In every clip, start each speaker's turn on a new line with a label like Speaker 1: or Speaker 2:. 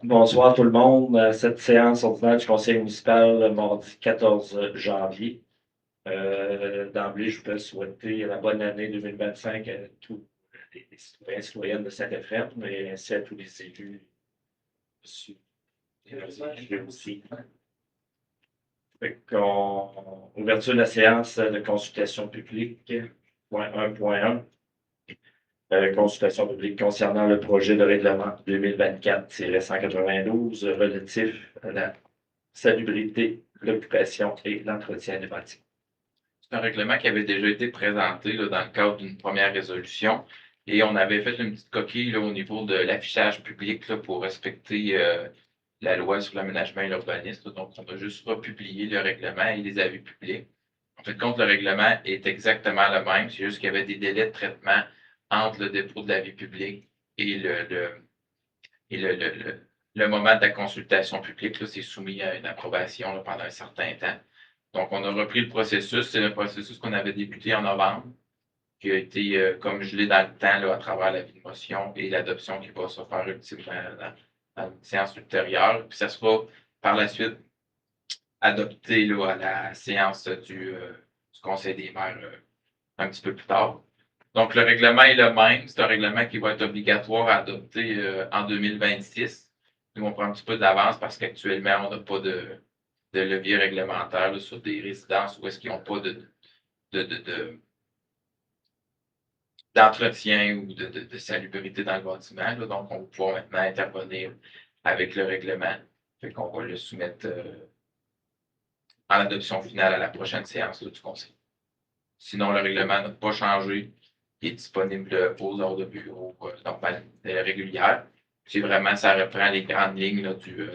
Speaker 1: Bonsoir tout le monde. Cette séance ordinaire du conseil municipal le mardi 14 janvier. D'emblée, je voudrais souhaiter la bonne année 2025 à tous les citoyens et citoyennes de Saint-Ephrem et ainsi à tous les élus aussi. Ouverture de la séance de consultation publique, point 1.1. Consultation publique concernant le projet de règlement 2024-192 relatif à la salubrité, l'occupation et l'entretien des bâtiments.
Speaker 2: C'est un règlement qui avait déjà été présenté là, dans le cadre d'une première résolution et on avait fait une petite coquille là, au niveau de l'affichage public là, pour respecter la loi sur l'aménagement et l'urbanisme. Donc, on a juste republié le règlement et les avis publics. En fait, compte, le règlement est exactement le même, c'est juste qu'il y avait des délais de traitement entre le dépôt de l'avis public et le moment de la consultation publique. C'est soumis à une approbation là, pendant un certain temps. Donc, on a repris le processus. C'est le processus qu'on avait débuté en novembre, qui a été comme gelé dans le temps là, à travers l'avis de motion et l'adoption qui va se faire ultimement dans une séance ultérieure. Puis ça sera par la suite adopté là, à la séance du Conseil des maires un petit peu plus tard. Donc, le règlement est le même. C'est un règlement qui va être obligatoire à adopter en 2026. Nous, on prend un petit peu d'avance parce qu'actuellement, on n'a pas de levier réglementaire là, sur des résidences où est-ce qu'ils n'ont pas d'entretien ou de salubrité dans le bâtiment. Là. Donc, on va pouvoir maintenant intervenir avec le règlement. Fait qu'on va le soumettre en adoption finale à la prochaine séance là, du Conseil. Sinon, le règlement n'a pas changé. Il est disponible aux heures de bureau régulières. C'est vraiment, ça reprend les grandes lignes là, du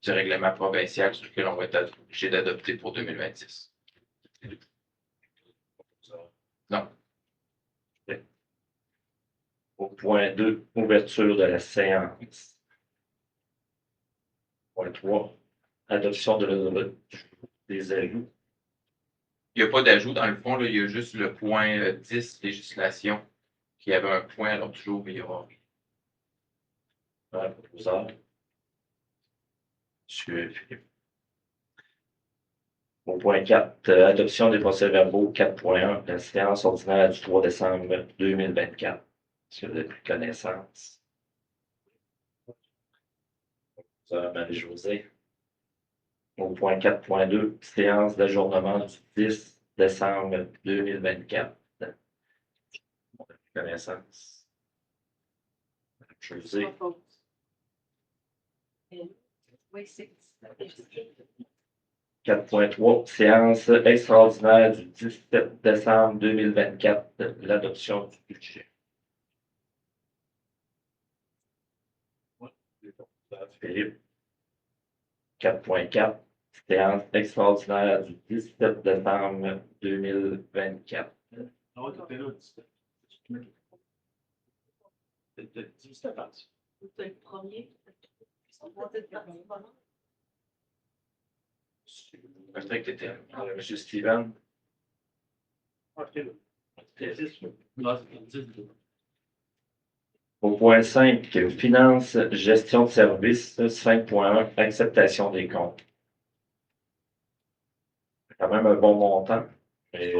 Speaker 2: règlement provincial sur lequel on va être obligé d'adopter pour 2026. Non.
Speaker 1: Au point 2, ouverture de la séance. Point 3, adoption des ajouts.
Speaker 2: Il n'y a pas d'ajout dans le fond, là, il y a juste le point 10, législation, qui avait un point à l'autre jour, mais il y aura
Speaker 1: rien. Proposeur. Monsieur Philippe. Au point 4, adoption des procès-verbaux 4.1, la séance ordinaire du 3 décembre 2024. Est-ce que vous avez pris connaissance? Proposeur Marie-Josée. Au point 4.2, séance d'adjournement du 10 décembre 2024. On a pris connaissance. Josée.
Speaker 3: Oui, c'est
Speaker 1: 4.3, séance extraordinaire du 17 décembre 2024, l'adoption du budget. Philippe. 4.4, séance extraordinaire du 17 décembre 2024.
Speaker 4: Non, tu es là, 17. Le 17 parti.
Speaker 3: le premier. On va peut-être partir pendant.
Speaker 2: peut-être que était.
Speaker 1: Monsieur Steven. Au point 5, finance, gestion de services, 5.1, acceptation des comptes. C'est quand même un bon montant. Et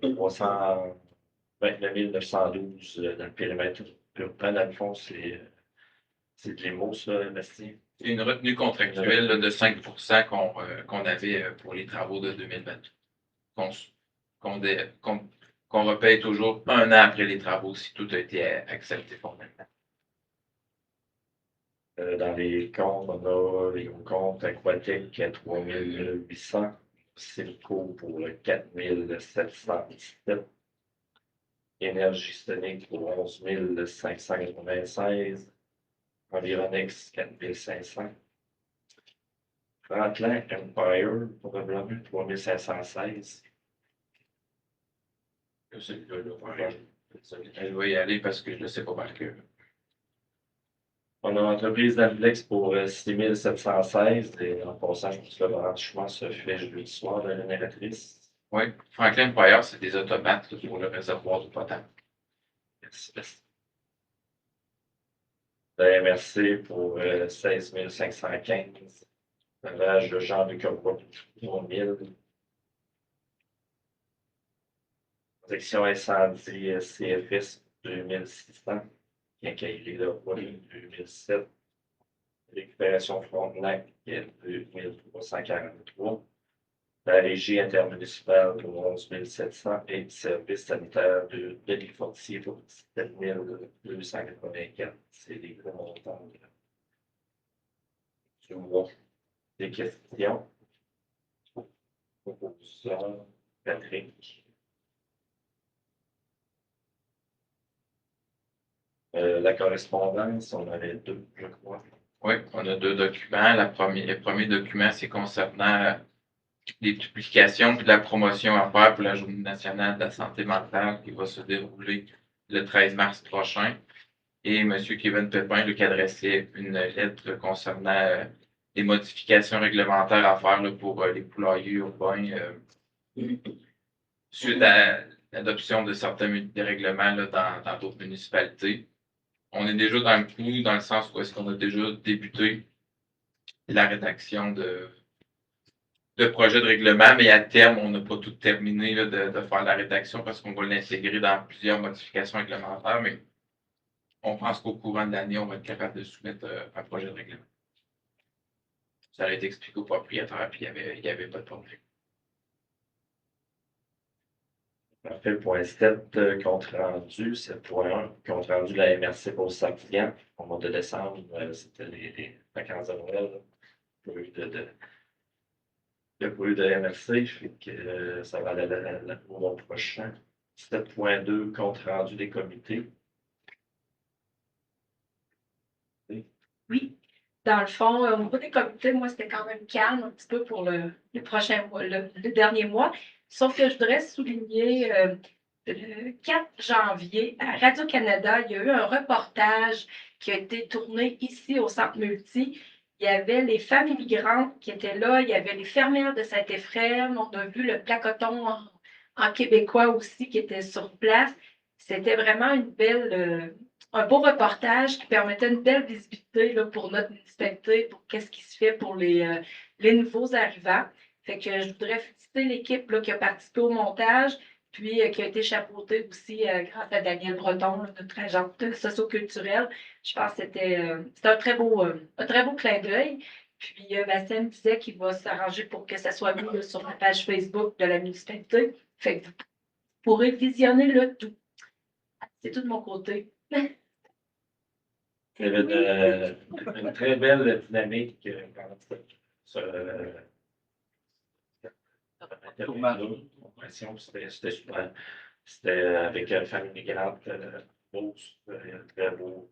Speaker 1: 329 912 dans le périmètre urbain, dans le fond, c'est de l'IMO, ça, Bastien.
Speaker 2: C'est une retenue contractuelle là, de 5 qu'on avait pour les travaux de 2022. Qu'on repaye toujours un an après les travaux si tout a été accepté formellement.
Speaker 1: Dans les comptes, on a les comptes Aquatec à 3 800, Silco pour 4 717, Énergie Sonique pour 11 596, Environex 4 500, Franklin Empire, probablement 3 516.
Speaker 2: Celui-là, je vais y aller parce que je ne sais pas par cœur.
Speaker 1: On a l'entreprise d'Amplex pour 6 716 et en passant, je pense que le branchement se fait jeudi soir de la génératrice.
Speaker 2: Oui, Franklin Empire, c'est des automates là, pour le réservoir du potable.
Speaker 1: Merci. La MRC pour 16 515. L'âge de Jean-Luc Roy, 3 000. Protection incendie CFS 2600. Quincaillerie de Roy 2007. Récupération Frontenac 2343. La régie intermunicipale pour 11 700 et service sanitaire de Denis Fortier pour 17 284. C'est des gros montants du mois. Des questions? Proposition, Patrick. La correspondance, on avait 2, je crois.
Speaker 2: Oui, on a 2 documents. Le premier document, c'est concernant des publications et de la promotion à faire pour la Journée nationale de la santé mentale qui va se dérouler le 13 mars prochain. Et M. Kevin Pépin lui adressait une lettre concernant des modifications réglementaires à faire là, pour les poulaillers urbains suite à l'adoption de certains règlements là, dans d'autres municipalités. On est déjà dans le coup, dans le sens où est-ce qu'on a déjà débuté la rédaction de projet de règlement, mais à terme, on n'a pas tout terminé là, de faire la rédaction parce qu'on va l'intégrer dans plusieurs modifications réglementaires, mais on pense qu'au courant de l'année, on va être capable de soumettre un projet de règlement. Ça a été expliqué au propriétaire, puis il n'y avait pas de problème.
Speaker 1: Parfait, point 7, compte rendu, 7.1, compte rendu de la MRC pour Saint-Client. Au mois de décembre, c'était les vacances de Noël. Pas eu de MRC, fait que ça va aller au mois prochain. 7.2, compte rendu des comités.
Speaker 3: Oui. Dans le fond, au niveau des comités, moi, c'était quand même calme un petit peu pour le prochain mois, le dernier mois. Sauf que je voudrais souligner le 4 janvier, à Radio-Canada, il y a eu un reportage qui a été tourné ici au Centre Multi. Il y avait les femmes immigrantes qui étaient là, il y avait les fermières de Saint-Éphrem, on a vu le placoton en québécois aussi qui était sur place. C'était vraiment un beau reportage qui permettait une belle visibilité là, pour notre municipalité, pour qu'est-ce qui se fait pour les nouveaux arrivants. Fait que je voudrais féliciter l'équipe là, qui a participé au montage, puis qui a été chapeautée aussi grâce à Daniel Breton, là, notre agente socioculturelle. Je pense que c'était un très beau clin d'œil. Puis Bastien me disait qu'il va s'arranger pour que ça soit mis là, sur la page Facebook de la municipalité. Fait que vous pourrez visionner le tout. C'est tout de mon côté.
Speaker 1: Il y avait une très belle dynamique sur c'était super. C'était avec famille migrante, beau, très beau.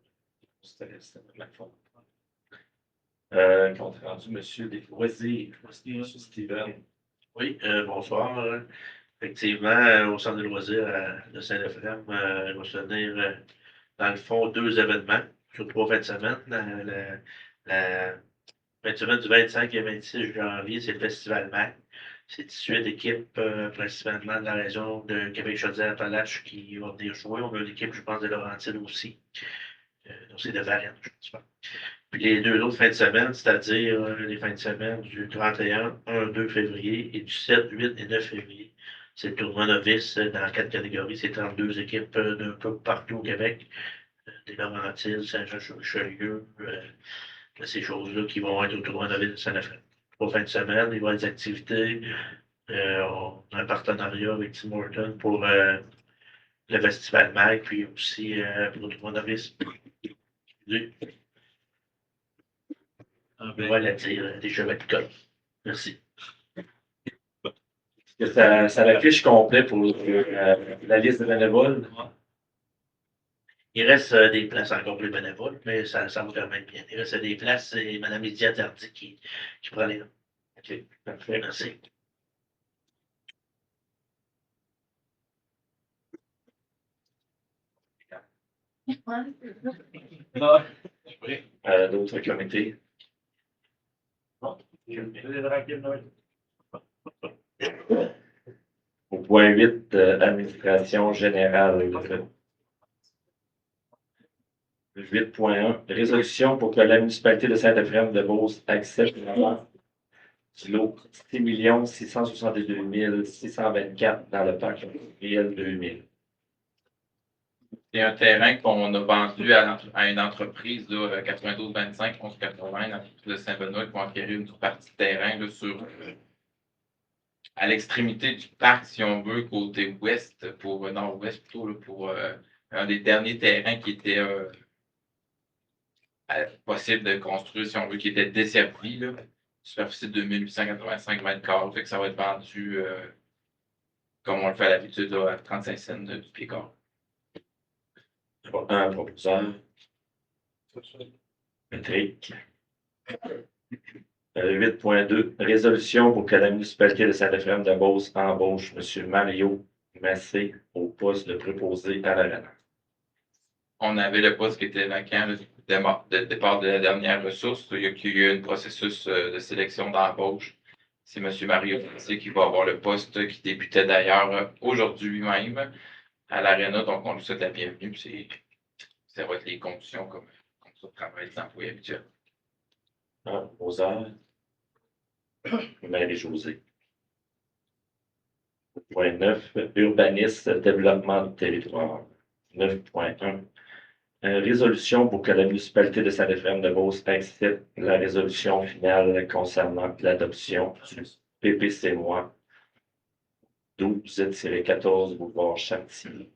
Speaker 1: C'était vraiment fun. Compte rendu, monsieur des loisirs, monsieur Steven.
Speaker 4: Oui, bonsoir. Effectivement, au centre de loisirs de Saint-Ephrem, il va se tenir, dans le fond, 2 événements sur 3 fins de semaine. La fin de semaine du 25 et 26 janvier, c'est le Festival MAC. C'est 18 équipes, principalement de la région de Québec-Chaudière-Appalaches qui vont venir jouer. On a une équipe, je pense, de Laurentides aussi. Donc, c'est de Varennes, je pense. Puis les 2 autres fins de semaine, c'est-à-dire les fins de semaine du 31, 1, 2 février et du 7, 8 et 9 février. C'est le tournoi novice dans 4 catégories. C'est 32 équipes d'un peu partout au Québec. Des Laurentides, Saint-Jean-sur-Richelieu, ces choses-là qui vont être au tournoi novice de Saint-Ephrem. 3 fins de semaine, il va y avoir des activités. On a un partenariat avec Tim Hortons pour le Festival MAG, puis aussi pour le tournoi novice. Voilà, des cheveux de colle. Merci.
Speaker 1: Ça l'affiche complet pour la liste de bénévoles.
Speaker 4: Il reste des places encore pour les bénévoles, mais ça va quand même bien. Il reste des places, c'est Mme Lydia Tardy qui prend les noms.
Speaker 1: OK, parfait.
Speaker 4: Merci.
Speaker 1: D'autres comités. Au point 8, administration générale. 8.1. Résolution pour que la municipalité de Saint-Ephrem-de-Beauce accepte la vente du lot 6 662 624 dans le parc industriel 2000.
Speaker 2: C'est un terrain qu'on a vendu à une entreprise, là, 92-25 contre 80, dans l'entreprise de Saint-Benoît, qui vont acquérir une partie de terrain là, à l'extrémité du parc, si on veut, côté ouest, nord-ouest plutôt, là, pour un des derniers terrains qui était possible de construire, si on veut, qui était desservi, là, superficie de 2885 mètres carrés, fait que ça va être vendu comme on le fait à l'habitude, là, à 35 cents du pied carré.
Speaker 1: Un proposeur. Patrick. 8.2. Résolution pour que la municipalité de Saint-Ephrem-de-Beauce embauche M. Mario Massé au poste de préposé à l'arena.
Speaker 2: On avait le poste qui était vacant le départ de la dernière ressource. Il y a eu un processus de sélection d'embauche. C'est M. Mario Massé qui va avoir le poste qui débutait d'ailleurs aujourd'hui même à l'Arena. Donc, on lui souhaite la bienvenue. Ça va être les conditions comme ça de travail des employés habituels.
Speaker 1: Aux heures. Marie-Josée. Point 9. Urbanisme, développement du territoire. 9.1. Résolution pour que la municipalité de Saint-Ephrem-de-Beauce accepte la résolution finale concernant l'adoption du PPC-MOI 12-14 boulevard Chantilly.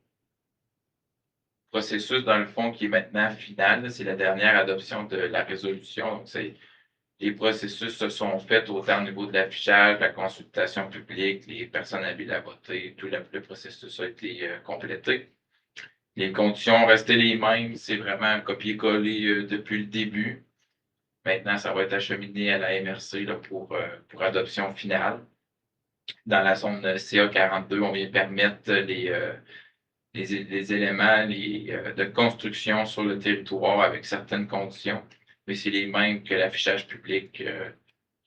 Speaker 2: Processus, dans le fond, qui est maintenant final. C'est la dernière adoption de la résolution. Donc, les processus se sont faits autant au niveau de l'affichage, la consultation publique, les personnes habiles à voter, tout le processus a été complété. Les conditions ont resté les mêmes, c'est vraiment un copier-coller depuis le début. Maintenant, ça va être acheminé à la MRC là, pour adoption finale. Dans la zone CA42, on vient permettre les éléments de construction sur le territoire avec certaines conditions, mais c'est les mêmes que l'affichage public. Il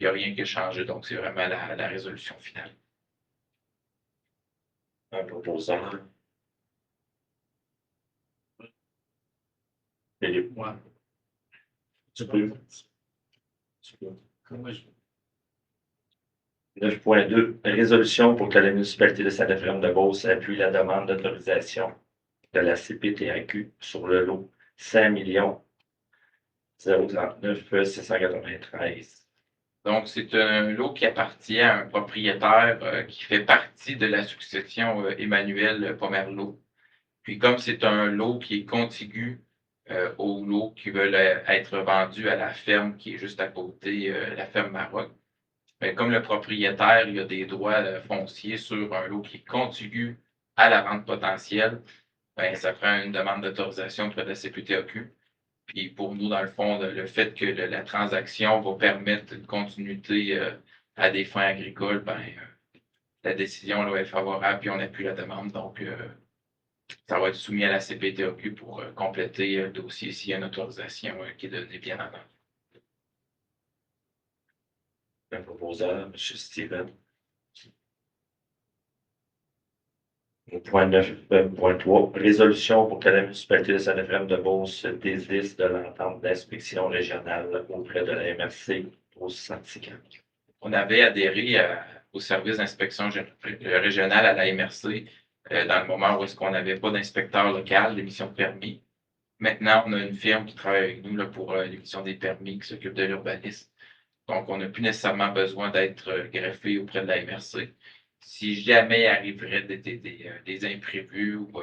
Speaker 2: n'y a rien qui a changé, donc c'est vraiment la résolution finale.
Speaker 1: Un proposant. Philippe.
Speaker 5: Ouais.
Speaker 1: Tu peux. 9.2. Résolution pour que la municipalité de Saint-Ephrem-de-Beauce appuie la demande d'autorisation de la CPTAQ sur le lot 5 039 693.
Speaker 2: Donc, c'est un lot qui appartient à un propriétaire qui fait partie de la succession Emmanuel Pomerleau. Puis, comme c'est un lot qui est contigu aux lots qui veulent être vendus à la ferme qui est juste à côté, la ferme Maroc, mais comme le propriétaire, il a des droits fonciers sur un lot qui est contigu à la vente potentielle, ben, ça prend une demande d'autorisation auprès de la CPTAQ. Puis pour nous, dans le fond, le fait que la transaction va permettre une continuité à des fins agricoles, ben, la décision là, est favorable, puis on appuie la demande. Donc, ça va être soumis à la CPTAQ pour compléter le dossier s'il y a une autorisation qui est donnée bien avant.
Speaker 1: Un proposeur, M. Steven. Point 9.3. Résolution pour que la municipalité de Saint-Ephrem-de-Beauce se désiste de l'entente d'inspection régionale auprès de la MRC au Santican.
Speaker 2: On avait adhéré au service d'inspection régionale à la MRC dans le moment où est-ce qu'on n'avait pas d'inspecteur local d'émission de permis. Maintenant, on a une firme qui travaille avec nous là, pour l'émission des permis, qui s'occupe de l'urbanisme. Donc, on n'a plus nécessairement besoin d'être greffé auprès de la MRC. Si jamais arriverait des imprévus ou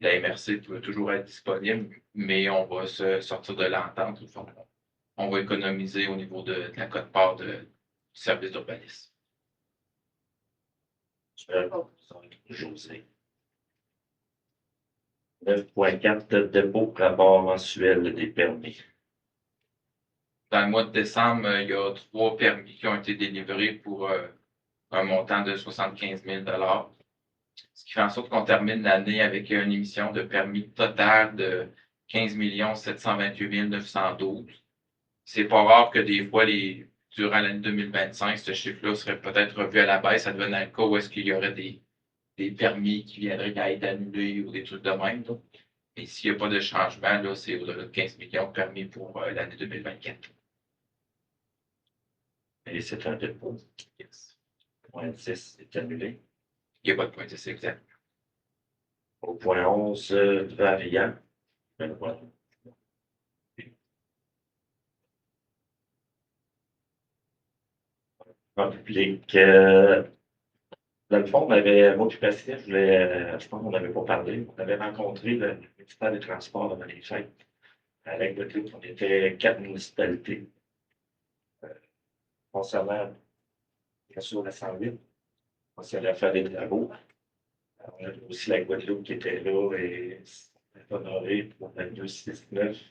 Speaker 2: la MRC peut toujours être disponible, mais on va se sortir de l'entente. On va économiser au niveau de la quote-part du service d'urbanisme.
Speaker 1: José. 9.4. Dépôt rapport mensuel des permis.
Speaker 2: Dans le mois de décembre, il y a 3 permis qui ont été délivrés pour un montant de 75 000 $. Ce qui fait en sorte qu'on termine l'année avec une émission de permis totale de 15 728 912. C'est pas rare que des fois, durant l'année 2025, ce chiffre-là serait peut-être revu à la baisse. Ça devenait le cas où est-ce qu'il y aurait des permis qui viendraient à être annulés ou des trucs de même. Donc. Et s'il n'y a pas de changement, là, c'est au-delà de 15 millions permis pour l'année 2024.
Speaker 1: Et c'est un dépôt.
Speaker 2: Yes.
Speaker 1: Point 10 est annulé.
Speaker 2: Il n'y a pas de point de c'est exact.
Speaker 1: Au point 11, variant. Voilà. En public, dans le fond, on avait, moi puis Bastien, je pense qu'on n'avait pas parlé, on avait rencontré le ministère des Transports dans les fêtes. Avec le groupe, on était 4 municipalités. Concernant, bien sûr, la 108, on s'est fait des travaux. On a aussi la Guadeloupe qui était là et c'est honoré pour la 269.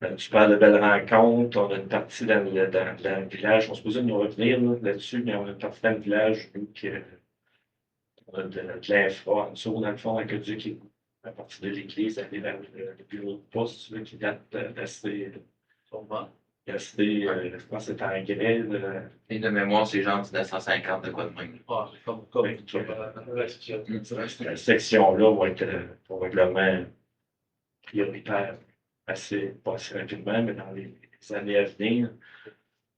Speaker 1: Une super de belles rencontres. On a une partie dans le village. On se posait de nous revenir là-dessus, mais on a une partie dans le village où on a de l'infra en dessous, dans le fond, avec Dieu qui à partir de l'église, aller vers le bureau de poste là, qui date d'assez. Je pense que c'est en grès.
Speaker 2: Et de mémoire, c'est genre 1950 de quoi de même.
Speaker 4: Ah, comme
Speaker 1: Cette section-là va être probablement prioritaire pas assez rapidement, mais dans les années à venir.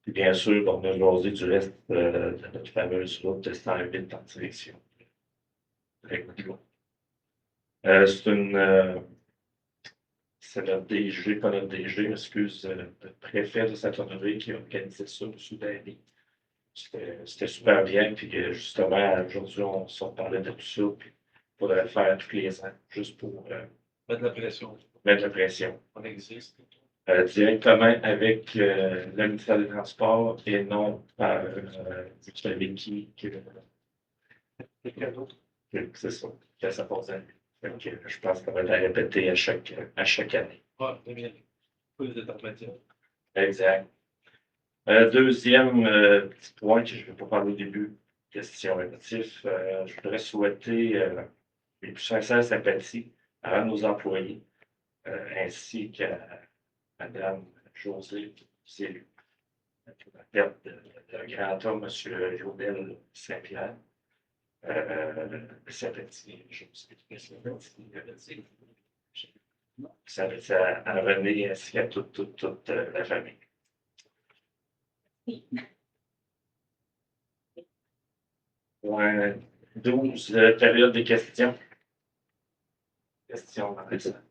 Speaker 1: Puis bien sûr, on a jasé du reste de notre fameuse route de 108 en direction. C'est notre DG, pas notre DG, excuse, le préfet de Saint-Honoré qui a organisé ça au Soudanie. C'était super bien, puis justement, aujourd'hui, on s'en parlait de tout ça, puis il faudrait le faire tous les ans, juste pour
Speaker 4: mettre la pression.
Speaker 1: mettre la pression.
Speaker 4: On existe.
Speaker 1: Directement avec le ministère des Transports et non par avec qui c'est ça, que ça pose à lui. Donc, je pense qu'on va la répéter à chaque année.
Speaker 4: Ah, très bien. Plus de température.
Speaker 1: Exact. Deuxième petit point que je ne vais pas parler au début, question émotive, je voudrais souhaiter les plus sincères sympathies à nos employés, ainsi qu'à Madame Josée Célu, pour la perte d'un grand homme, M. Jodel Saint-Pierre. Sympathie, sympathie à René ainsi qu'à toute la famille. Point 12, période des questions. Questions dans les salles.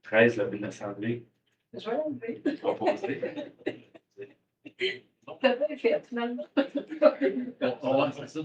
Speaker 1: 13, le bill de l'Assemblée.
Speaker 3: Je vais l'enlever.
Speaker 1: Proposé.
Speaker 3: T'as bien fait, finalement.
Speaker 4: On va faire ça.